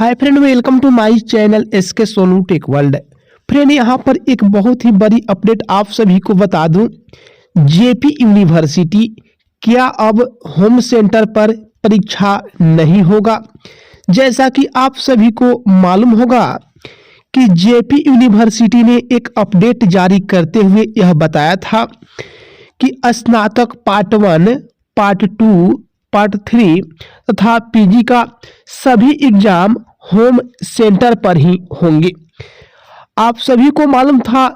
Hi friend, welcome to my channel SK Sonu tech world. Friend, यहाँ पर एक बहुत ही बड़ी अपडेट आप सभी को बता दूं। जेपी यूनिवर्सिटी क्या अब होम सेंटर पर परीक्षा नहीं होगा? जैसा कि आप सभी को मालूम होगा कि जेपी यूनिवर्सिटी ने एक अपडेट जारी करते हुए यह बताया था कि स्नातक पार्ट 1, पार्ट 2, पार्ट 3 तथा पीजी का सभी एग्जाम होम सेंटर पर ही होंगे। आप सभी को मालूम था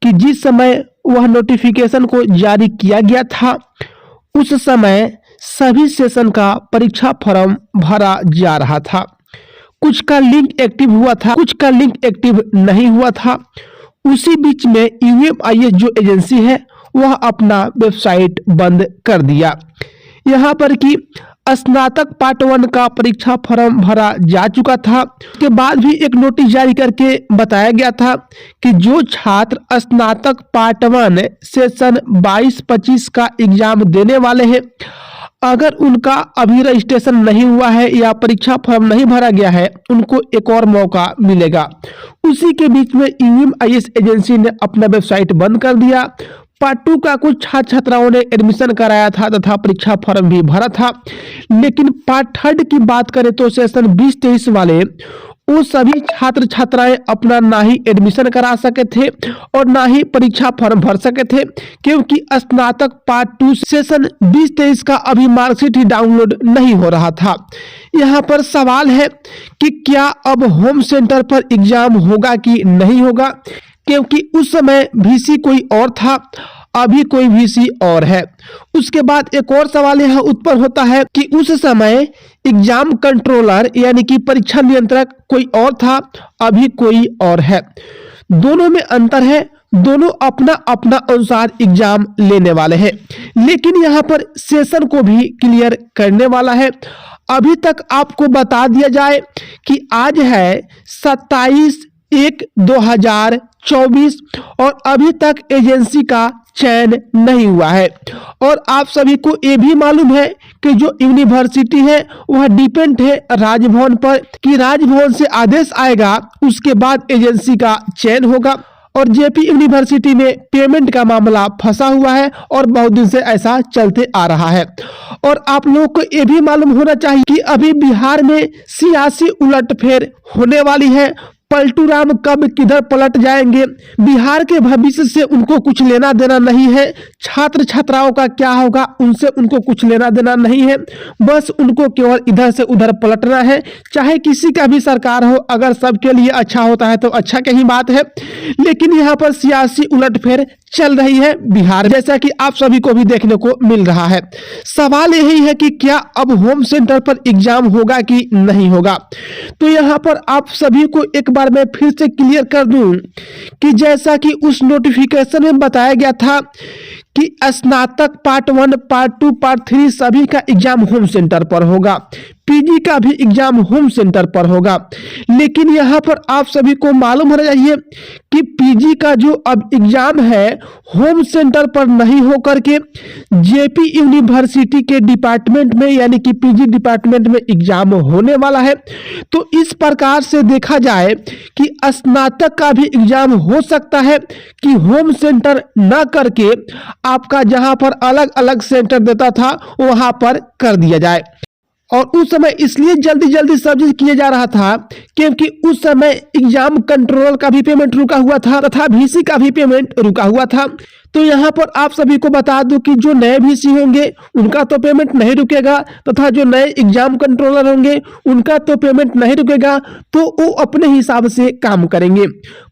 कि जिस समय वह नोटिफिकेशन को जारी किया गया था उस समय सभी सेशन का परीक्षा फॉर्म भरा जा रहा था। कुछ का लिंक एक्टिव हुआ था, कुछ का लिंक एक्टिव नहीं हुआ था। उसी बीच में यूएमआईएस जो एजेंसी है वह अपना वेबसाइट बंद कर दिया। यहाँ पर कि स्नातक पार्ट 1 का परीक्षा फॉर्म भरा जा चुका था। उसके बाद भी एक नोटिस जारी करके बताया गया था कि जो छात्र स्नातक पार्ट 1 सेशन 22-25 का एग्जाम देने वाले हैं, अगर उनका अभी रजिस्ट्रेशन नहीं हुआ है या परीक्षा फॉर्म नहीं भरा गया है, उनको एक और मौका मिलेगा। उसी के बीच में यूएमआईएस एजेंसी ने अपना वेबसाइट बंद कर दिया। पार्ट 2 का कुछ छात्र छात्राओं ने एडमिशन कराया था तथा परीक्षा फॉर्म भी भरा था, लेकिन पार्ट 3 की बात करें तो सेशन 20-23 वाले वो सभी छात्र छात्राएं अपना ना ही एडमिशन करा सके थे और ना ही परीक्षा फॉर्म भर सके थे, क्योंकि स्नातक पार्ट 2 सेशन 20-23 का अभी मार्कशीट ही डाउनलोड नहीं हो रहा था। यहाँ पर सवाल है कि क्या अब होम सेंटर पर एग्जाम होगा कि नहीं होगा, क्योंकि उस समय वीसी कोई और था, अभी कोई वीसी और है। उसके बाद एक और सवाल यह उत्पन्न होता है कि उस समय एग्जाम कंट्रोलर यानी कि परीक्षा नियंत्रक कोई और था, अभी कोई और है। दोनों में अंतर है, दोनों अपना अपना अनुसार एग्जाम लेने वाले हैं, लेकिन यहाँ पर सेशन को भी क्लियर करने वाला है। अभी तक आपको बता दिया जाए कि आज है 27/1/2024 और अभी तक एजेंसी का चयन नहीं हुआ है। और आप सभी को ये भी मालूम है कि जो यूनिवर्सिटी है वह डिपेंड है राजभवन पर, कि राजभवन से आदेश आएगा उसके बाद एजेंसी का चयन होगा। और जेपी यूनिवर्सिटी में पेमेंट का मामला फंसा हुआ है और बहुत दिन से ऐसा चलते आ रहा है। और आप लोगों को यह भी मालूम होना चाहिए कि अभी बिहार में सियासी उलटफेर होने वाली है। पलटू राम कब किधर पलट जाएंगे, बिहार के भविष्य से उनको कुछ लेना देना नहीं है। छात्र छात्राओं का क्या होगा उनसे उनको कुछ लेना देना नहीं है। बस उनको केवल इधर से उधर पलटना है, चाहे किसी का भी सरकार हो। अगर सबके लिए अच्छा होता है तो अच्छा की ही बात है, लेकिन यहाँ पर सियासी उलटफेर चल रही है बिहार, जैसा कि आप सभी को भी देखने को मिल रहा है। सवाल यही है कि क्या अब होम सेंटर पर एग्जाम होगा कि नहीं होगा। तो यहाँ पर आप सभी को एक बार मैं फिर से क्लियर कर दूं कि जैसा कि उस नोटिफिकेशन में बताया गया था कि स्नातक पार्ट 1, पार्ट 2, पार्ट 3 सभी का एग्जाम होम सेंटर पर होगा, पीजी का भी एग्जाम होम सेंटर पर होगा। लेकिन यहाँ पर आप सभी को मालूम होना चाहिए कि पीजी का जो अब एग्जाम है होम सेंटर पर नहीं होकर के जेपी यूनिवर्सिटी के डिपार्टमेंट में यानी कि पीजी डिपार्टमेंट में एग्जाम होने वाला है। तो इस प्रकार से देखा जाए कि स्नातक का भी एग्जाम हो सकता है कि होम सेंटर न करके आपका जहां पर अलग अलग सेंटर देता था वहां पर कर दिया जाए। और उस समय इसलिए जल्दी जल्दी सब चीज किया जा रहा था क्योंकि उस समय एग्जाम कंट्रोलर का भी पेमेंट रुका हुआ था तथा वीसी का भी पेमेंट रुका हुआ था। तो यहाँ पर आप सभी को बता दूं कि जो नए वीसी होंगे उनका तो पेमेंट नहीं रुकेगा तथा जो नए एग्जाम कंट्रोलर होंगे उनका तो पेमेंट नहीं रुकेगा, तो वो अपने हिसाब से काम करेंगे।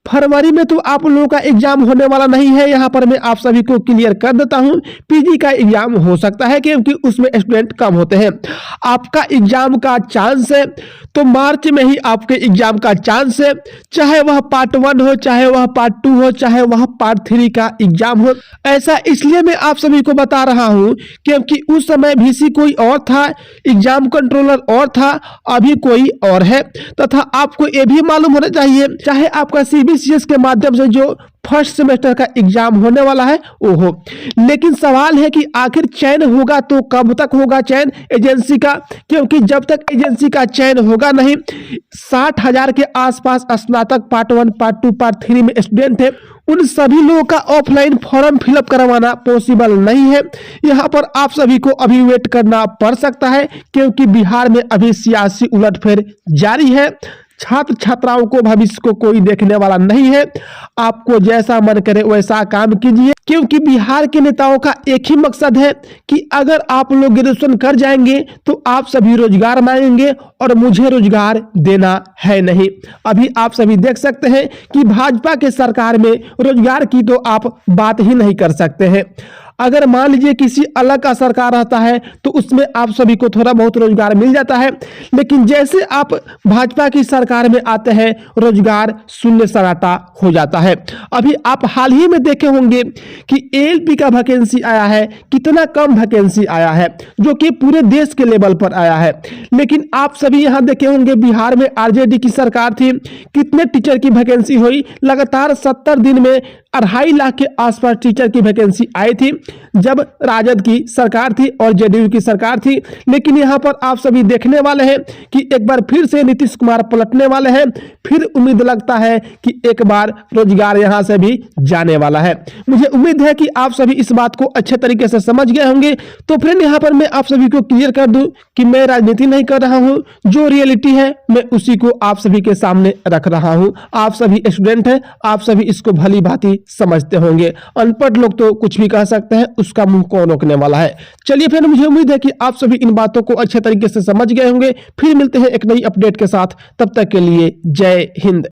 फरवरी में तो आप लोगों का एग्जाम होने वाला नहीं है, यहाँ पर मैं आप सभी को क्लियर कर देता हूँ। पीजी का एग्जाम हो सकता है क्योंकि उसमें स्टूडेंट कम होते हैं। आपका एग्जाम का चांस है तो मार्च में ही आपके एग्जाम का चांस है, चाहे वह पार्ट 1 हो, चाहे वह पार्ट 2 हो, चाहे वह पार्ट 3 का एग्जाम हो। ऐसा इसलिए मैं आप सभी को बता रहा हूं क्योंकि उस समय वीसी कोई और था, एग्जाम कंट्रोलर और था, अभी कोई और है। तथा आपको यह भी मालूम होना चाहिए, चाहे आपका सीबीसीएस के माध्यम से जो फर्स्ट सेमेस्टर का एग्जाम होने वाला है वो हो। लेकिन सवाल है कि आखिर चयन होगा तो कब तक होगा चयन एजेंसी का, क्योंकि जब तक एजेंसी का चयन होगा नहीं, 60,000 के आसपास स्नातक पार्ट 1 पार्ट 2 पार्ट 3 में स्टूडेंट है, उन सभी लोगों का ऑफलाइन फॉर्म फिलअप करवाना पॉसिबल नहीं है। यहाँ पर आप सभी को अभी वेट करना पड़ सकता है, क्योंकि बिहार में अभी सियासी उलटफेर जारी है। छात्र छात्राओं को भविष्य को कोई देखने वाला नहीं है। आपको जैसा मन करे वैसा काम कीजिए, क्योंकि बिहार के नेताओं का एक ही मकसद है कि अगर आप लोग ग्रेजुएशन कर जाएंगे तो आप सभी रोजगार मांगेंगे, और मुझे रोजगार देना है नहीं। अभी आप सभी देख सकते हैं कि भाजपा के सरकार में रोजगार की तो आप बात ही नहीं कर सकते हैं। अगर मान लीजिए किसी अलग का सरकार रहता है तो उसमें आप सभी को थोड़ा बहुत रोजगार मिल जाता है, लेकिन जैसे आप भाजपा की सरकार में आते हैं रोजगार शून्य सन्नाटा हो जाता है। अभी आप हाल ही में देखे होंगे कि एएलपी का वैकेंसी आया है, कितना कम वैकेंसी आया है, जो कि पूरे देश के लेवल पर आया है। लेकिन आप सभी यहाँ देखे होंगे बिहार में आरजेडी की सरकार थी, कितने टीचर की वैकेंसी हुई, लगातार 70 दिन में 2.5 लाख के आसपास टीचर की वैकेंसी आई थी जब राजद की सरकार थी और जेडीयू की सरकार थी। लेकिन यहाँ पर आप सभी देखने वाले हैं कि एक बार फिर से नीतीश कुमार पलटने वाले हैं, फिर उम्मीद लगता है कि एक बार रोजगार यहाँ से भी जाने वाला है। मुझे उम्मीद है कि आप सभी इस बात को अच्छे तरीके से समझ गए होंगे। तो फ्रेंड यहाँ पर मैं आप सभी को क्लियर कर दूं कि मैं राजनीति नहीं कर रहा हूँ, जो रियलिटी है मैं उसी को आप सभी के सामने रख रहा हूँ। आप सभी स्टूडेंट हैं, आप सभी इसको भली भांति समझते होंगे। अनपढ़ लोग तो कुछ भी कह सकते हैं, उसका मुंह कौन रोकने वाला है। चलिए फिर, मुझे उम्मीद है कि आप सभी इन बातों को अच्छे तरीके से समझ गए होंगे। फिर मिलते हैं एक नई अपडेट के साथ, तब तक के लिए जय हिंद।